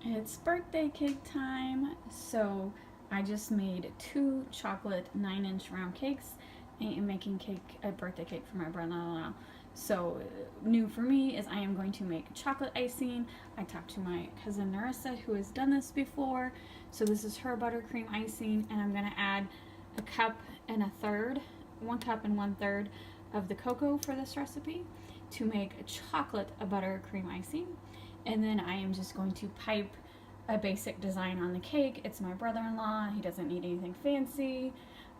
It's birthday cake time, so I just made 2 chocolate 9-inch round cakes. I am making a birthday cake for my brother-in-law. So new for me is I am going to make chocolate icing. I talked to my cousin Narissa who has done this before. So this is her buttercream icing, and I'm gonna add a cup and a third, 1 cup and 1/3 of the cocoa for this recipe to make a buttercream icing. And then I am just going to pipe a basic design on the cake. It's my brother-in-law. He doesn't need anything fancy.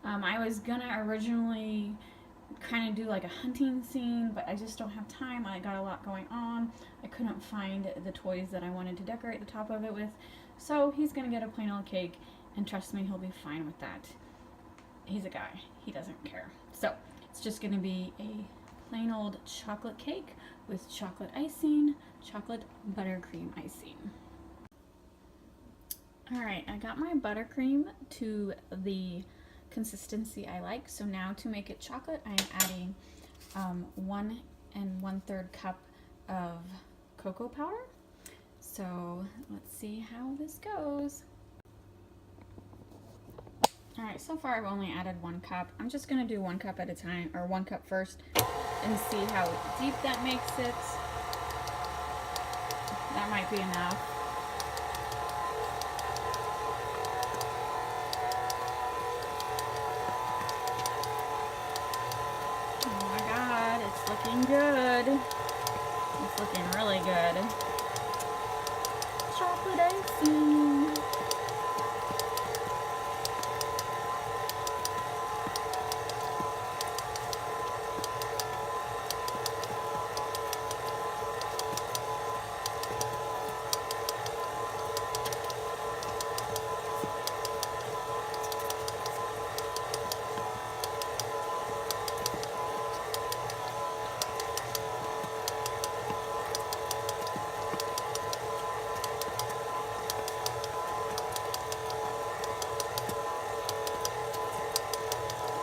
I was gonna originally kind of do like a hunting scene, but I just don't have time. I got a lot going on. I couldn't find the toys that I wanted to decorate the top of it with. So he's gonna get a plain old cake, and trust me, he'll be fine with that. He's a guy. He doesn't care. So it's just gonna be a plain old chocolate cake with chocolate icing, chocolate buttercream icing. Alright, I got my buttercream to the consistency I like. So now to make it chocolate, I'm adding 1 1/3 cup of cocoa powder. So let's see how this goes. Alright, so far I've only added 1 cup. I'm just going to do 1 cup at a time, or 1 cup first, and see how deep that makes it. That might be enough. Oh my god, it's looking good. It's looking really good. Chocolate icing.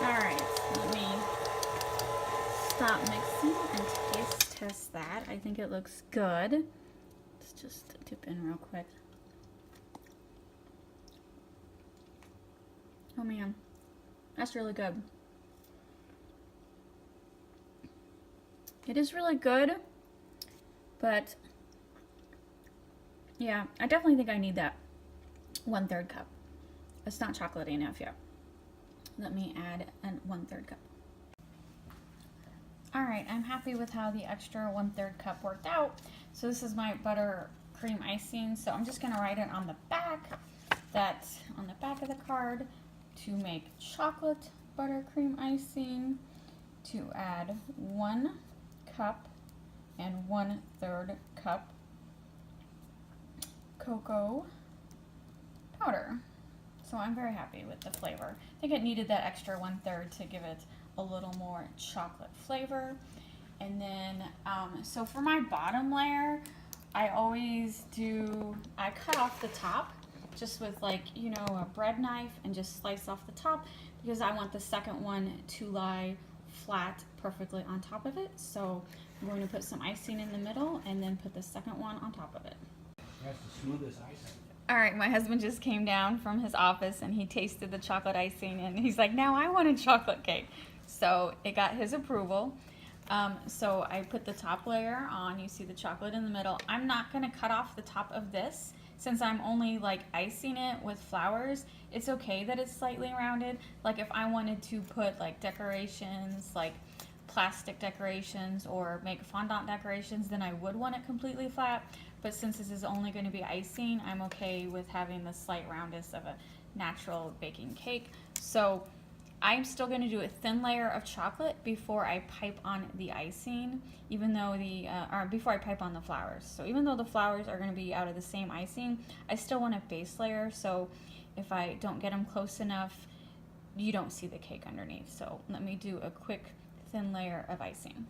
Alright, let me stop mixing and taste test that. I think it looks good. Let's just dip in real quick. Oh man, that's really good. It is really good, but yeah, I definitely think I need that 1/3 cup. It's not chocolatey enough yet. Let me add a 1/3 cup. Alright, I'm happy with how the extra 1/3 cup worked out. So this is my buttercream icing. So I'm just going to write it on the back, on the back of the card, to make chocolate buttercream icing, to add 1 cup and 1/3 cup cocoa powder. So I'm very happy with the flavor. I think it needed that extra 1/3 to give it a little more chocolate flavor. And then, so for my bottom layer, I cut off the top just with a bread knife and just slice off the top, because I want the second one to lie flat perfectly on top of it. So I'm going to put some icing in the middle and then put the second one on top of it. That's the smoothest icing. All right, my husband just came down from his office and he tasted the chocolate icing and he's like, now I want a chocolate cake. So it got his approval. So I put the top layer on. You see the chocolate in the middle. I'm not gonna cut off the top of this since I'm only icing it with flowers. It's okay that it's slightly rounded. Like if I wanted to put decorations, like plastic decorations or make fondant decorations, then I would want it completely flat. But since this is only going to be icing, I'm okay with having the slight roundness of a natural baking cake. So I'm still going to do a thin layer of chocolate before I pipe on the icing, even though or before I pipe on the flowers. So even though the flowers are going to be out of the same icing, I still want a base layer. So if I don't get them close enough, you don't see the cake underneath. So let me do a quick thin layer of icing.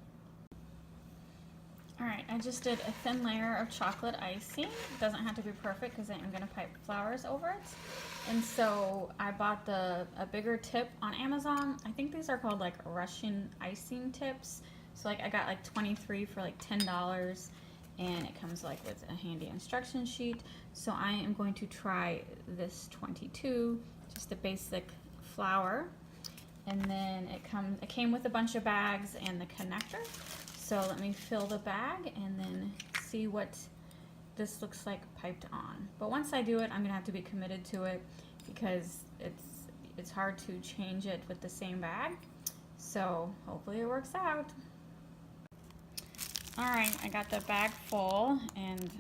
Alright, I just did a thin layer of chocolate icing. It doesn't have to be perfect because I'm going to pipe flowers over it. And so I bought a bigger tip on Amazon. I think these are called Russian icing tips. So I got 23 for $10. and it comes like with a handy instruction sheet. So I am going to try this 22, just a basic flower. And then it came with a bunch of bags and the connector. So let me fill the bag and then see what this looks like piped on. But once I do it, I'm gonna have to be committed to it because it's hard to change it with the same bag. So hopefully it works out. All right, I got the bag full, and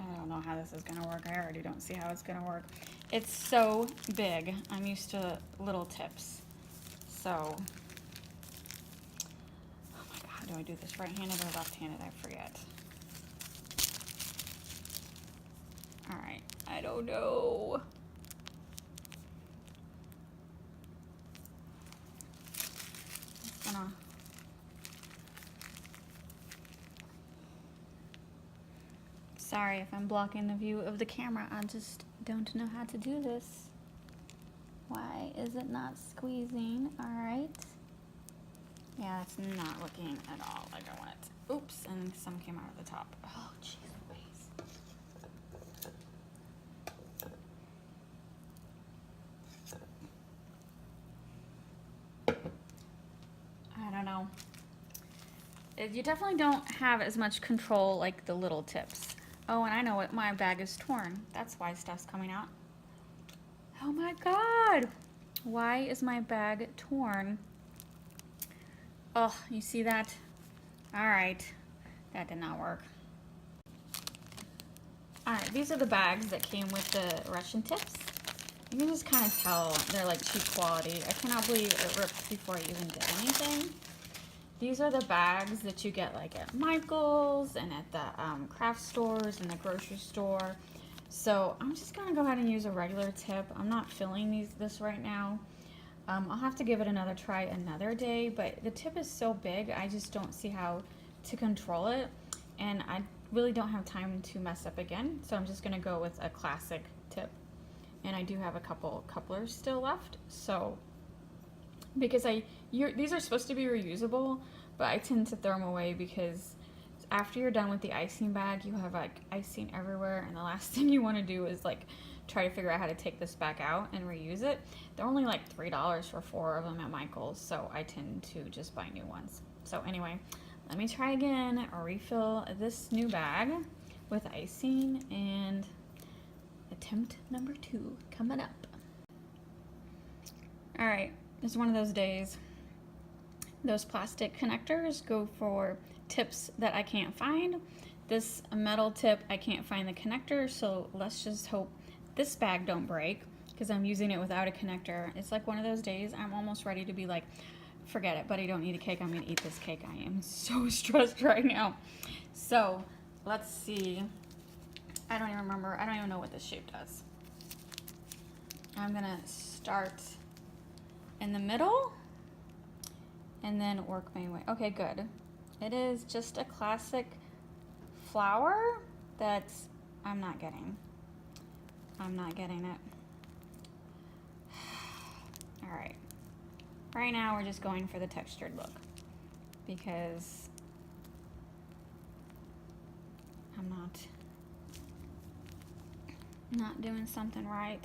I don't know how this is gonna work. I already don't see how it's gonna work. It's so big. I'm used to little tips. So, oh my God, do I do this right-handed or left-handed? I forget. All right, I don't know. Just gonna. Sorry if I'm blocking the view of the camera. I just don't know how to do this. Why is it not squeezing? All right. Yeah, it's not looking at all like I want it. Oops, and some came out of the top. Oh, jeez Louise. I don't know. You definitely don't have as much control like the little tips. Oh, and I know what, my bag is torn. That's why stuff's coming out. Oh my God. Why is my bag torn? Oh, you see that? All right, that did not work. All right, these are the bags that came with the Russian tips. You can just kind of tell they're like cheap quality. I cannot believe it ripped before I even did anything. These are the bags that you get like at Michael's and at the craft stores and the grocery store. So I'm just gonna go ahead and use a regular tip. I'm not filling this right now. I'll have to give it another try another day, but the tip is so big, I just don't see how to control it. And I really don't have time to mess up again. So I'm just gonna go with a classic tip. And I do have a couple couplers still left. So, because these are supposed to be reusable, but I tend to throw them away because after you're done with the icing bag, you have like icing everywhere, and the last thing you want to do is like try to figure out how to take this back out and reuse it. They're only like $3 for 4 of them at Michael's, so I tend to just buy new ones. So anyway, let me try again or refill this new bag with icing, and attempt number 2 coming up. All right, it's one of those days. Those plastic connectors go for tips that I can't find. This metal tip, I can't find the connector, so let's just hope this bag don't break because I'm using it without a connector. It's like one of those days I'm almost ready to be like, forget it, buddy, don't eat a cake. I'm gonna eat this cake. I am so stressed right now. So let's see. I don't even remember. I don't even know what this shape does. I'm gonna start in the middle and then work my way. Okay, good. It is just a classic flower that I'm not getting. I'm not getting it. All right. Right now we're just going for the textured look because I'm not doing something right.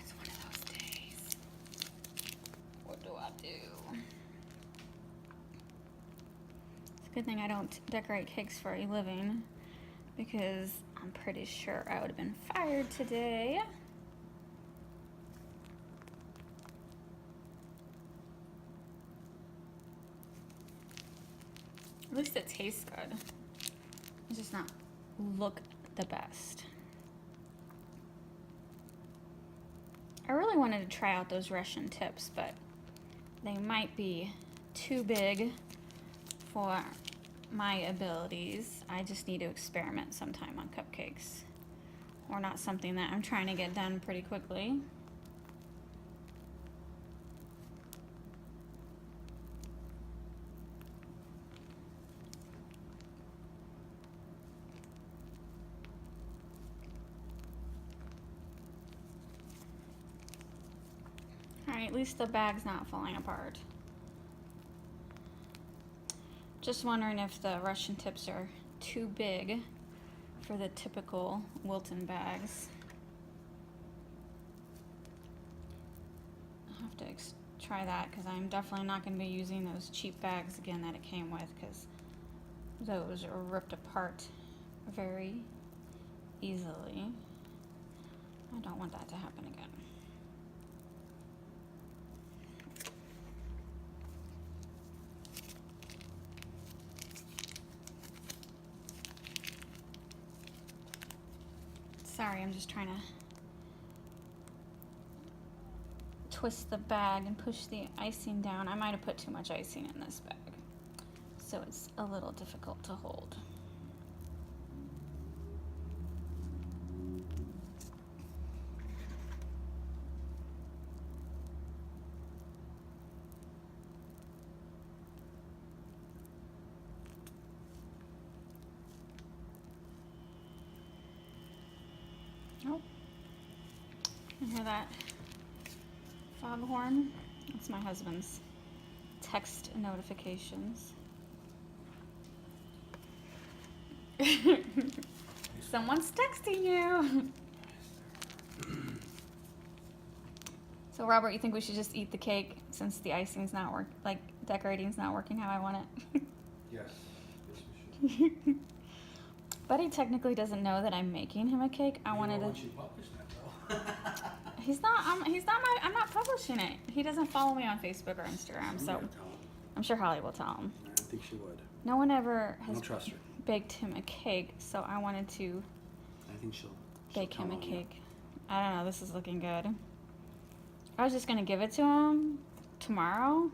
It's one of those days. What do I do? It's a good thing I don't decorate cakes for a living because I'm pretty sure I would have been fired today. At least it tastes good. It's just not look the best. I really wanted to try out those Russian tips, but they might be too big for my abilities. I just need to experiment sometime on cupcakes, or not something that I'm trying to get done pretty quickly. All right, at least the bag's not falling apart. Just wondering if the Russian tips are too big for the typical Wilton bags. I'll have to try that because I'm definitely not going to be using those cheap bags again that it came with, because those are ripped apart very easily. I don't want that to happen again. Sorry, I'm just trying to twist the bag and push the icing down. I might have put too much icing in this bag, so it's a little difficult to hold. Oh, you hear that foghorn? That's my husband's text notifications. Someone's texting you. So Robert, you think we should just eat the cake since the icing's not decorating's not working how I want it? Yes. Yes, we should. Buddy technically doesn't know that I'm making him a cake. I wanted to. Once you publish that, though. He's not. I'm not publishing it. He doesn't follow me on Facebook or Instagram, so I'm sure Holly will tell him. I think she would. No one ever I has don't trust her. baked him a cake, so I wanted to I think she'll bake him a tell on you. cake. I don't know. This is looking good. I was just gonna give it to him tomorrow.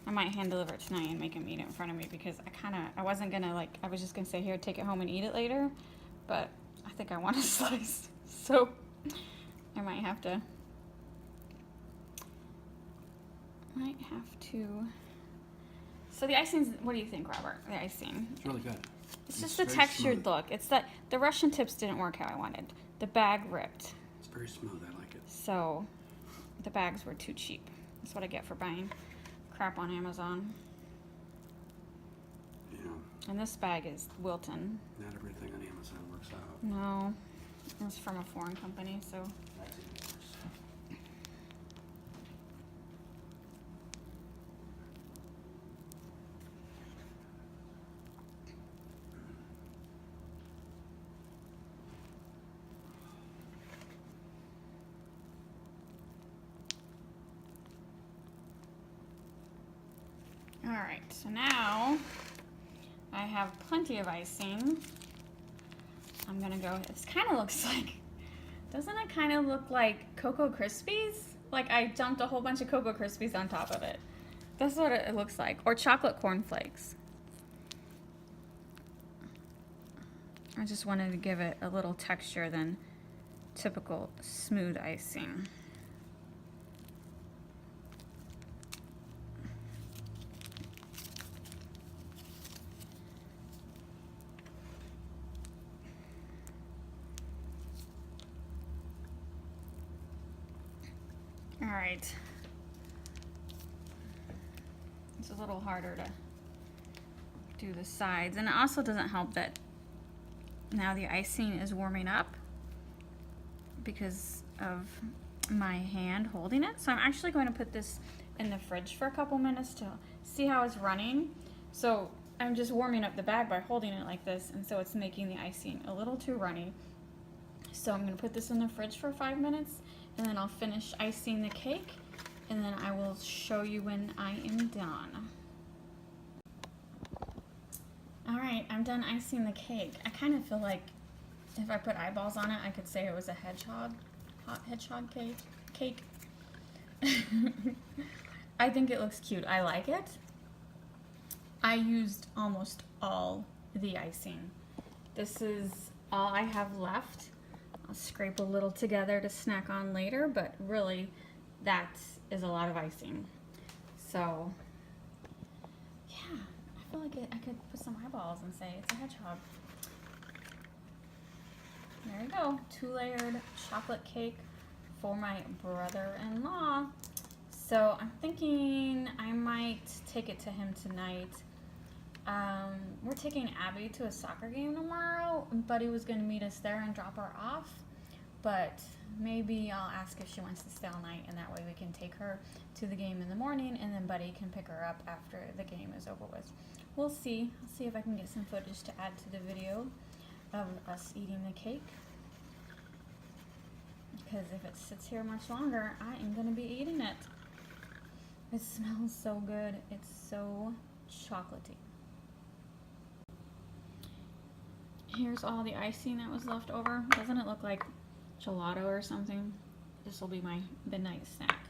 I might hand deliver it tonight and make him eat it in front of me, because I wasn't gonna I was just gonna say, here, take it home and eat it later, but I think I want a slice, so I might have to. So the icing's, what do you think, Robert? The icing. It's really good. It's just the very textured smooth. look. It's that the Russian tips didn't work how I wanted. The bag ripped. It's very smooth. I like it. So the bags were too cheap. That's what I get for buying crap on Amazon. Yeah. And this bag is Wilton. Not everything on Amazon works out. No, it's from a foreign company, so. That's even worse. All right, so now I have plenty of icing. I'm gonna go, this kind of looks like, doesn't it kind of look like Cocoa Krispies? Like I dumped a whole bunch of Cocoa Krispies on top of it. That's what it looks like. Or chocolate cornflakes. I just wanted to give it a little texture than typical smooth icing. All right. It's a little harder to do the sides, and it also doesn't help that now the icing is warming up because of my hand holding it. So I'm actually going to put this in the fridge for a couple minutes to see how it's running. So I'm just warming up the bag by holding it like this, and so it's making the icing a little too runny. So I'm going to put this in the fridge for 5 minutes, and then I'll finish icing the cake, and then I will show you when I am done. Alright, I'm done icing the cake. I kind of feel like if I put eyeballs on it, I could say it was a hedgehog, hot hedgehog cake. I think it looks cute. I like it. I used almost all the icing. This is all I have left. I'll scrape a little together to snack on later, but really that is a lot of icing. So yeah, I feel like I could put some eyeballs and say it's a hedgehog. There you go, 2-layered chocolate cake for my brother-in-law. So I'm thinking I might take it to him tonight We're taking Abby to a soccer game tomorrow. Buddy was going to meet us there and drop her off. But maybe I'll ask if she wants to stay all night, and that way we can take her to the game in the morning, and then Buddy can pick her up after the game is over with. We'll see. I'll see if I can get some footage to add to the video of us eating the cake. Because if it sits here much longer, I am going to be eating it. It smells so good. It's so chocolatey. Here's all the icing that was left over. Doesn't it look like gelato or something? This will be my midnight snack.